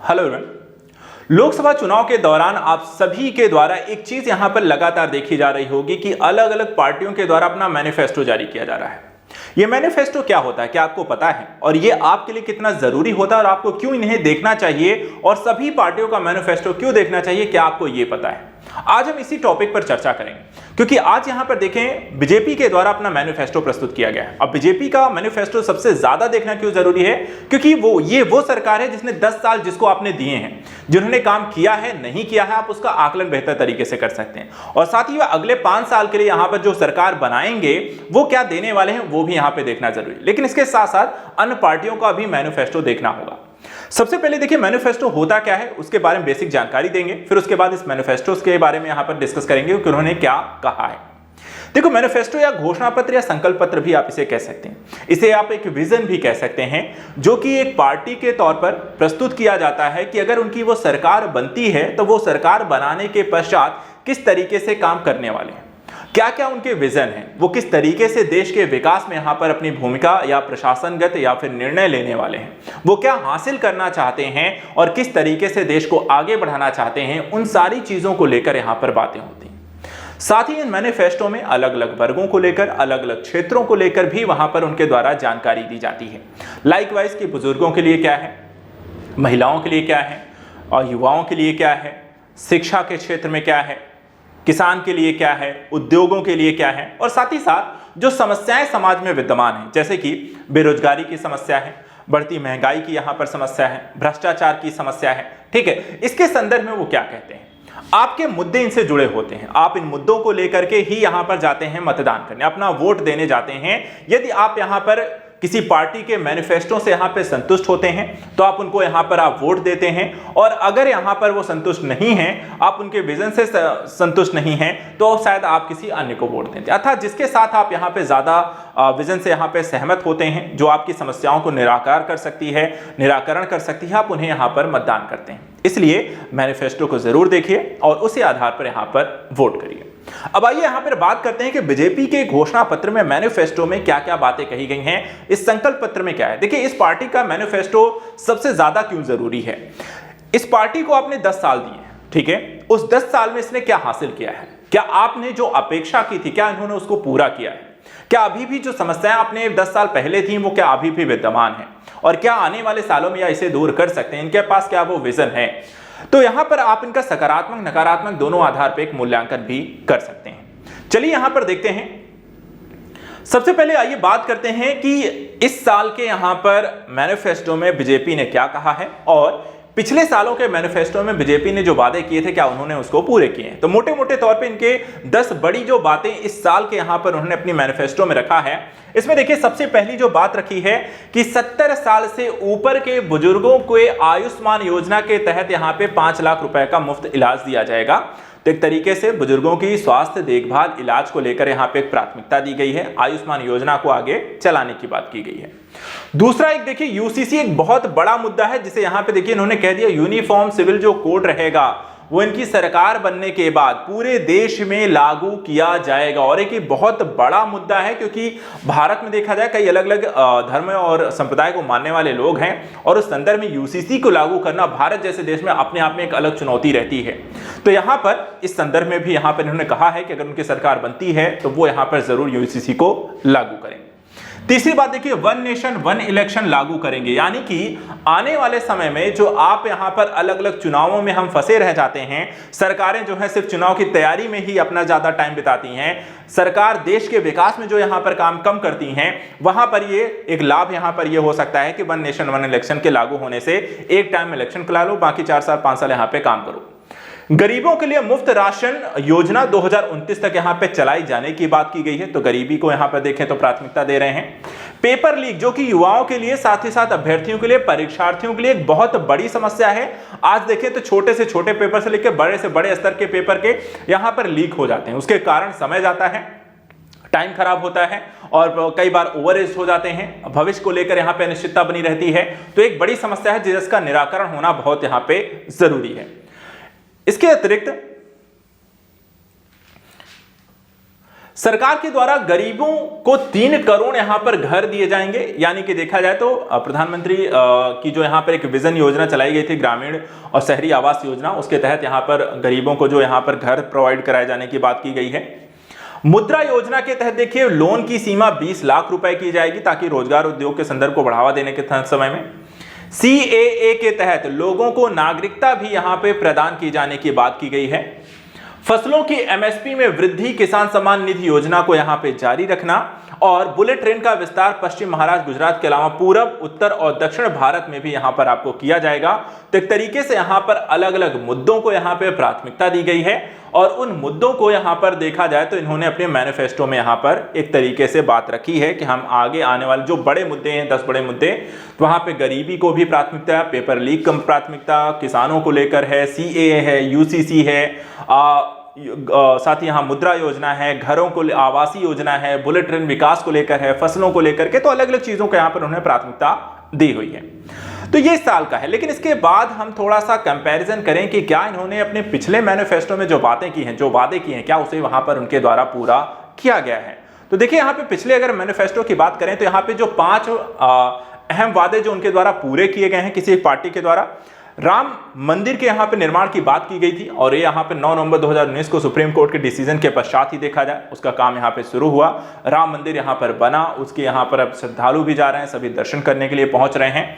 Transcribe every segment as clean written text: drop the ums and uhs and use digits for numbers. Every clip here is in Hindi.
Hello everyone. लोकसभा चुनाव के दौरान आप सभी के द्वारा एक चीज यहां पर लगातार देखी जा रही होगी कि अलग अलग पार्टियों के द्वारा अपना मैनिफेस्टो जारी किया जा रहा है। ये मैनिफेस्टो क्या होता है, क्या आपको पता है? और ये आपके लिए कितना जरूरी होता है और आपको क्यों इन्हें देखना चाहिए और सभी पार्टियों का मैनिफेस्टो क्यों देखना चाहिए, क्या आपको ये पता है? आज हम इसी टॉपिक पर चर्चा करेंगे, क्योंकि आज यहां पर देखें बीजेपी के द्वारा अपना मैनिफेस्टो प्रस्तुत किया गया है। अब बीजेपी का मैनिफेस्टो सबसे ज्यादा देखना क्यों जरूरी है? क्योंकि वो सरकार है जिसने 10 साल जिसको आपने दिए हैं, जिन्होंने काम किया है नहीं किया है, आप उसका आकलन बेहतर तरीके से कर सकते हैं। और साथ ही वह अगले 5 साल के लिए यहां पर जो सरकार बनाएंगे वो क्या देने वाले हैं वो भी यहां पर देखना जरूरी है। लेकिन इसके साथ साथ अन्य पार्टियों का भी मैनिफेस्टो देखना होगा। सबसे पहले देखिए मैनिफेस्टो होता क्या है, उसके बारे में बेसिक जानकारी देंगे, फिर उसके बाद इस मैनिफेस्टो के बारे में यहां पर डिस्कस करेंगे कि उन्होंने क्या कहा है। देखो, मैनिफेस्टो या घोषणा पत्र या संकल्प पत्र भी आप इसे कह सकते हैं, इसे आप एक विजन भी कह सकते हैं, जो कि एक पार्टी के तौर पर प्रस्तुत किया जाता है कि अगर उनकी वो सरकार बनती है तो वो सरकार बनाने के पश्चात किस तरीके से काम करने वाले हैं, क्या क्या उनके विजन हैं, वो किस तरीके से देश के विकास में यहां पर अपनी भूमिका या प्रशासनगत या फिर निर्णय लेने वाले हैं, वो क्या हासिल करना चाहते हैं और किस तरीके से देश को आगे बढ़ाना चाहते हैं, उन सारी चीजों को लेकर यहां पर बातें होती हैं। साथ ही इन मैनिफेस्टो में अलग अलग वर्गों को लेकर, अलग अलग क्षेत्रों को लेकर भी वहां पर उनके द्वारा जानकारी दी जाती है। लाइकवाइज कि बुजुर्गों के लिए क्या है, महिलाओं के लिए क्या है और युवाओं के लिए क्या है, शिक्षा के क्षेत्र में क्या है, किसान के लिए क्या है, उद्योगों के लिए क्या है, और साथ ही साथ जो समस्याएं समाज में विद्यमान हैं, जैसे कि बेरोजगारी की समस्या है, बढ़ती महंगाई की यहां पर समस्या है, भ्रष्टाचार की समस्या है, ठीक है, इसके संदर्भ में वो क्या कहते हैं। आपके मुद्दे इनसे जुड़े होते हैं, आप इन मुद्दों को लेकर के ही यहां पर जाते हैं मतदान करने, अपना वोट देने जाते हैं। यदि आप यहां पर किसी पार्टी के मैनिफेस्टो से यहां पे संतुष्ट होते हैं तो आप उनको यहां पर आप वोट देते हैं, और अगर यहां पर वो संतुष्ट नहीं हैं, आप उनके विजन से संतुष्ट नहीं हैं, तो शायद आप किसी अन्य को वोट देते हैं। अर्थात जिसके साथ आप यहां पे ज्यादा विजन से यहां पे सहमत होते हैं, जो आपकी समस्याओं को निराकरण कर सकती है, आप उन्हें यहां पर मतदान करते हैं। इसलिए मैनिफेस्टो को जरूर देखिए और उसी आधार पर यहां पर वोट करिए। अब आइए यहां पर बात करते हैं कि बीजेपी के घोषणा पत्र में, मैनिफेस्टो में क्या क्या बातें कही गई हैं, इस संकल्प पत्र में क्या है। देखिए, इस पार्टी का मैनिफेस्टो सबसे ज्यादा क्यों जरूरी है। इस पार्टी को आपने 10 साल दिए, ठीक है, उस 10 साल में इसने क्या हासिल किया है, क्या आपने जो अपेक्षा की थी क्या इन्होंने उसको पूरा किया है, क्या अभी भी जो समस्याएं आपने 10 साल पहले थी वो क्या अभी भी विद्यमान है, और क्या आने वाले सालों में या इसे दूर कर सकते हैं, इनके पास क्या वो विजन है। तो यहां पर आप इनका सकारात्मक नकारात्मक दोनों आधार पर एक मूल्यांकन भी कर सकते हैं। चलिए यहां पर देखते हैं। सबसे पहले आइए बात करते हैं कि इस साल के यहां पर मैनिफेस्टो में बीजेपी ने क्या कहा है और पिछले सालों के मैनिफेस्टो में बीजेपी ने जो वादे किए थे क्या उन्होंने उसको पूरे किए हैं। तो मोटे मोटे तौर पे इनके 10 बड़ी जो बातें इस साल के यहां पर उन्होंने अपनी मैनिफेस्टो में रखा है, इसमें देखिए सबसे पहली जो बात रखी है कि 70 साल से ऊपर के बुजुर्गों को आयुष्मान योजना के तहत यहां पे 5 लाख रुपए का मुफ्त इलाज दिया जाएगा। तो एक तरीके से बुजुर्गों की स्वास्थ्य देखभाल इलाज को लेकर यहां पे एक प्राथमिकता दी गई है, आयुष्मान योजना को आगे चलाने की बात की गई है। दूसरा एक देखिए यूसीसी एक बहुत बड़ा मुद्दा है, जिसे यहां पे देखिए इन्होंने कह दिया यूनिफॉर्म सिविल जो कोड रहेगा वो इनकी सरकार बनने के बाद पूरे देश में लागू किया जाएगा। और एक बहुत बड़ा मुद्दा है, क्योंकि भारत में देखा जाए कई अलग अलग धर्म और संप्रदाय को मानने वाले लोग हैं, और उस संदर्भ में यूसीसी को लागू करना भारत जैसे देश में अपने आप में एक अलग चुनौती रहती है। तो यहां पर इस संदर्भ में भी यहां पर इन्होंने कहा है कि अगर उनकी सरकार बनती है तो वो यहां पर जरूर यूसीसी को लागू करेंगे। तीसरी बात देखिए, वन नेशन वन इलेक्शन लागू करेंगे, यानी कि आने वाले समय में जो आप यहां पर अलग अलग चुनावों में हम फंसे रह जाते हैं, सरकारें जो है सिर्फ चुनाव की तैयारी में ही अपना ज्यादा टाइम बिताती हैं, सरकार देश के विकास में जो यहां पर काम कम करती हैं, वहां पर ये एक लाभ यहां पर ये हो सकता है कि वन नेशन वन इलेक्शन के लागू होने से एक टाइम में इलेक्शन करा लो, बाकी 4 साल 5 साल यहां पर काम करो। गरीबों के लिए मुफ्त राशन योजना 2029 तक यहां पे चलाई जाने की बात की गई है, तो गरीबी को यहां पर देखें तो प्राथमिकता दे रहे हैं। पेपर लीक जो कि युवाओं के लिए, साथ ही साथ अभ्यर्थियों के लिए, परीक्षार्थियों के लिए एक बहुत बड़ी समस्या है। आज देखें तो छोटे से छोटे पेपर से लेकर बड़े से बड़े स्तर के पेपर के यहां पर लीक हो जाते हैं, उसके कारण समय जाता है, टाइम खराब होता है और कई बार ओवरेज हो जाते हैं, भविष्य को लेकर यहां पे अनिश्चितता बनी रहती है। तो एक बड़ी समस्या है जिसका निराकरण होना बहुत यहां पे जरूरी है। इसके अतिरिक्त सरकार के द्वारा गरीबों को 3 करोड़ यहां पर घर दिए जाएंगे, यानी कि देखा जाए तो प्रधानमंत्री की जो यहां पर एक विजन योजना चलाई गई थी, ग्रामीण और शहरी आवास योजना, उसके तहत यहां पर गरीबों को जो यहां पर घर प्रोवाइड कराए जाने की बात की गई है। मुद्रा योजना के तहत देखिए लोन की सीमा 20 लाख रुपए की जाएगी ताकि रोजगार उद्योग के संदर्भ को बढ़ावा देने के समय में। CAA के तहत लोगों को नागरिकता भी यहां पे प्रदान की जाने की बात की गई है। फसलों की MSP में वृद्धि, किसान सम्मान निधि योजना को यहां पे जारी रखना और बुलेट ट्रेन का विस्तार पश्चिम महाराष्ट्र, गुजरात के अलावा पूरब, उत्तर और दक्षिण भारत में भी यहां पर आपको किया जाएगा। तो एक तरीके से यहां पर अलग अलग मुद्दों को यहां पे प्राथमिकता दी गई है और उन मुद्दों को यहां पर देखा जाए तो इन्होंने अपने मैनिफेस्टो में यहां पर एक तरीके से बात रखी है कि हम आगे आने वाले जो बड़े मुद्दे हैं, 10 बड़े मुद्दे, तो वहां पे गरीबी को भी प्राथमिकता, पेपर लीक कम प्राथमिकता, किसानों को लेकर है, CAA है, UCC है, साथ ही यहां मुद्रा योजना है, घरों को आवासीय योजना है, बुलेट ट्रेन विकास को लेकर है, फसलों को लेकर के, तो अलग अलग चीजों को यहां पर उन्होंने प्राथमिकता दी हुई है। तो ये इस साल का है, लेकिन इसके बाद हम थोड़ा सा कंपैरिजन करें कि क्या इन्होंने अपने पिछले मैनिफेस्टो में जो बातें की हैं, जो वादे किए हैं, क्या उसे वहां पर उनके द्वारा पूरा किया गया है। तो देखिए यहां पे पिछले अगर मैनिफेस्टो की बात करें तो यहां पे जो 5 अहम वादे जो उनके द्वारा पूरे किए गए हैं किसी एक पार्टी के द्वारा, राम मंदिर के यहां पे निर्माण की बात की गई थी और ये यहां पे 9 नवंबर 2019 को सुप्रीम कोर्ट के डिसीजन के पश्चात ही देखा जाए उसका काम यहां पे शुरू हुआ। राम मंदिर यहां पर बना, उसके यहां पर अब श्रद्धालु भी जा रहे हैं, सभी दर्शन करने के लिए पहुंच रहे हैं।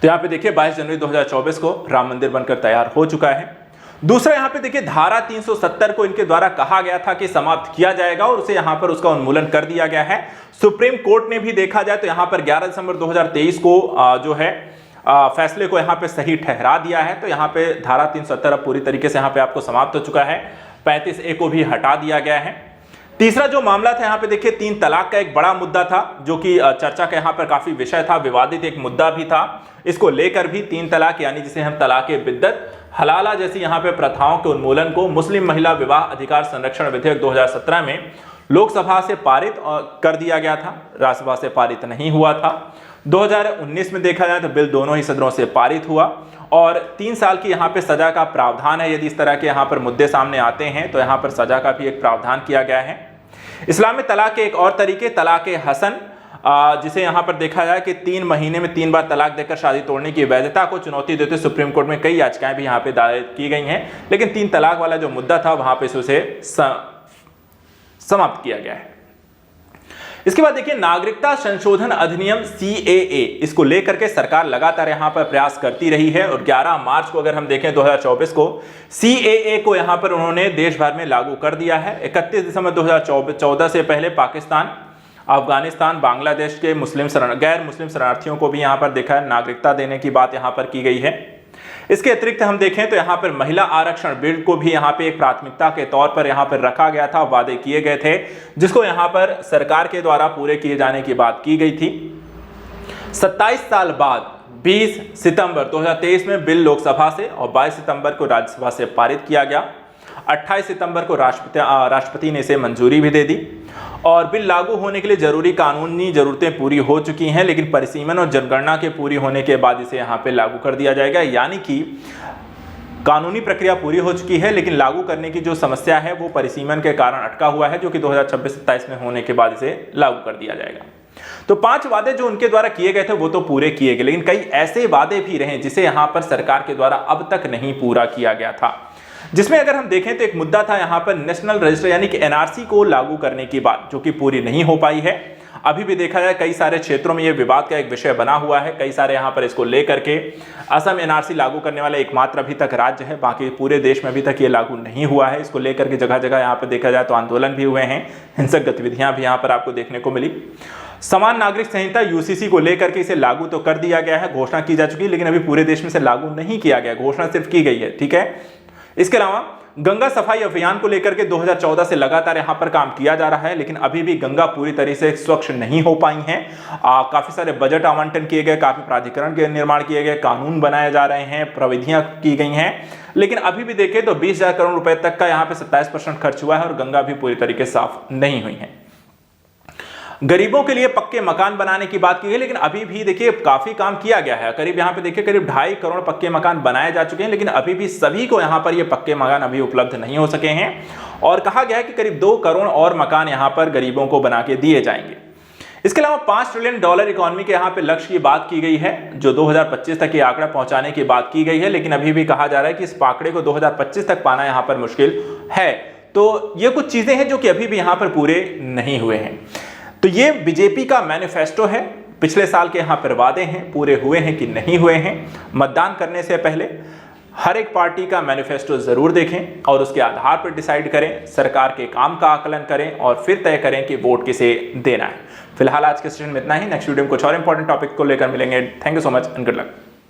तो यहां पे देखिए 22 जनवरी 2024 को राम मंदिर बनकर तैयार हो चुका है। दूसरा यहां पे देखिए धारा 370 को इनके द्वारा कहा गया था कि समाप्त किया जाएगा और उसे यहां पर उसका उन्मूलन कर दिया गया है। सुप्रीम कोर्ट ने भी देखा जाए तो यहां पर 11 दिसंबर 2023 को जो है फैसले को यहां पे सही ठहरा दिया है। तो यहां पे धारा 370 अब पूरी तरीके से यहां पे आपको समाप्त हो चुका है। 35A को भी हटा दिया गया है। तीसरा जो मामला था यहां पे देखिए 3 तलाक का एक बड़ा मुद्दा था जो कि चर्चा का यहां पर काफी विषय था, विवादित एक मुद्दा भी था। इसको लेकर भी 3 तलाक यानी जिसे हम तलाके बिद्दत, हलाला जैसी यहां पे प्रथाओं के उन्मूलन को मुस्लिम महिला विवाह अधिकार संरक्षण विधेयक 2017 में लोकसभा से पारित कर दिया गया था, राज्यसभा से पारित नहीं हुआ था। 2019 में देखा जाए तो बिल दोनों ही सदनों से पारित हुआ और 3 साल की यहाँ पे सजा का प्रावधान है। यदि इस तरह के यहाँ पर मुद्दे सामने आते हैं तो यहाँ पर सजा का भी एक प्रावधान किया गया है। इस्लाम में तलाक के एक और तरीके तलाक हसन, जिसे यहाँ पर देखा जाए कि 3 महीने में 3 बार तलाक देकर शादी तोड़ने की वैधता को चुनौती देते सुप्रीम कोर्ट में कई याचिकाएं भी यहाँ पे दायर की गई हैं, लेकिन 3 तलाक वाला जो मुद्दा था वहां पे उसे समाप्त किया गया है। इसके बाद देखिए नागरिकता संशोधन अधिनियम CAA, इसको लेकर के सरकार लगातार यहां पर प्रयास करती रही है और 11 मार्च को अगर हम देखें 2024 को CAA को यहां पर उन्होंने देश भर में लागू कर दिया है। 31 दिसंबर 2014 से पहले पाकिस्तान, अफगानिस्तान, बांग्लादेश के गैर मुस्लिम शरणार्थियों को भी यहां पर देखा नागरिकता देने की बात यहां पर की गई है। इसके अतिरिक्त हम देखें तो यहाँ पर महिला आरक्षण बिल को भी यहाँ पे एक प्राथमिकता के तौर पर यहाँ पर रखा गया था, वादे किए गए थे जिसको यहाँ पर सरकार के द्वारा पूरे किए जाने की बात की गई थी। 27 साल बाद 20 सितंबर 2023 में बिल लोकसभा से और 22 सितंबर को राज्यसभा से पारित किया गया। 28 सितंबर को राष्ट्रपति ने इसे मंजूरी भी दे दी और बिल लागू होने के लिए जरूरी कानूनी जरूरतें पूरी हो चुकी हैं, लेकिन परिसीमन और जनगणना के पूरी होने के बाद इसे यहाँ पे लागू कर दिया जाएगा। यानी कि कानूनी प्रक्रिया पूरी हो चुकी है लेकिन लागू करने की जो समस्या है वो परिसीमन के कारण अटका हुआ है, जो कि 2026-27 में होने के बाद इसे लागू कर दिया जाएगा। तो 5 वादे जो उनके द्वारा किए गए थे वो तो पूरे किए गए, लेकिन कई ऐसे वादे भी रहे जिसे यहाँ पर सरकार के द्वारा अब तक नहीं पूरा किया गया था। जिसमें अगर हम देखें तो एक मुद्दा था यहाँ पर नेशनल रजिस्टर यानी कि NRC को लागू करने की बात, जो कि पूरी नहीं हो पाई है। अभी भी देखा जाए कई सारे क्षेत्रों में ये विवाद का एक विषय बना हुआ है। कई सारे यहाँ पर इसको लेकर के असम NRC लागू करने वाला एकमात्र अभी तक राज्य है, बाकी पूरे देश में अभी तक ये लागू नहीं हुआ है। इसको लेकर के जगह जगह यहाँ पर देखा जाए तो आंदोलन भी हुए हैं, हिंसक गतिविधियां भी यहाँ पर आपको देखने को मिली। समान नागरिक संहिता UCC को लेकर के इसे लागू तो कर दिया गया है, घोषणा की जा चुकी है, लेकिन अभी पूरे देश में से लागू नहीं किया गया, घोषणा सिर्फ की गई है। ठीक है। इसके अलावा गंगा सफाई अभियान को लेकर के 2014 से लगातार यहां पर काम किया जा रहा है, लेकिन अभी भी गंगा पूरी तरह से स्वच्छ नहीं हो पाई हैं। काफी सारे बजट आवंटन किए गए, काफी प्राधिकरण के निर्माण किए गए, कानून बनाए जा रहे हैं, प्रविधियां की गई हैं, लेकिन अभी भी देखें तो 20,000 करोड़ रुपए तक का यहाँ पे 27% खर्च हुआ है और गंगा भी पूरी तरीके से साफ नहीं हुई है। गरीबों के लिए पक्के मकान बनाने की बात की गई, लेकिन अभी भी देखिए काफी काम किया गया है। करीब यहाँ पे देखिए करीब 2.5 करोड़ पक्के मकान बनाए जा चुके हैं, लेकिन अभी भी सभी को यहाँ पर ये पक्के मकान अभी उपलब्ध नहीं हो सके हैं। और कहा गया है कि करीब 2 करोड़ और मकान यहाँ पर गरीबों को बना के दिए जाएंगे। इसके अलावा $5 ट्रिलियन इकोनॉमी के यहाँ पे लक्ष्य की बात की गई है, जो 2025 तक ये आंकड़ा पहुंचाने की बात की गई है, लेकिन अभी भी कहा जा रहा है कि इस आंकड़े को 2025 तक पाना यहाँ पर मुश्किल है। तो ये कुछ चीजें हैं जो कि अभी भी यहाँ पर पूरे नहीं हुए हैं। तो ये बीजेपी का मैनिफेस्टो है। पिछले साल के यहाँ पर वादे हैं, पूरे हुए हैं कि नहीं हुए हैं। मतदान करने से पहले हर एक पार्टी का मैनिफेस्टो जरूर देखें और उसके आधार पर डिसाइड करें, सरकार के काम का आकलन करें और फिर तय करें कि वोट किसे देना है। फिलहाल आज के सेशन में इतना ही। नेक्स्ट वीडियो में कुछ और इंपॉर्टेंट टॉपिक को लेकर मिलेंगे। Thank you so much and good luck.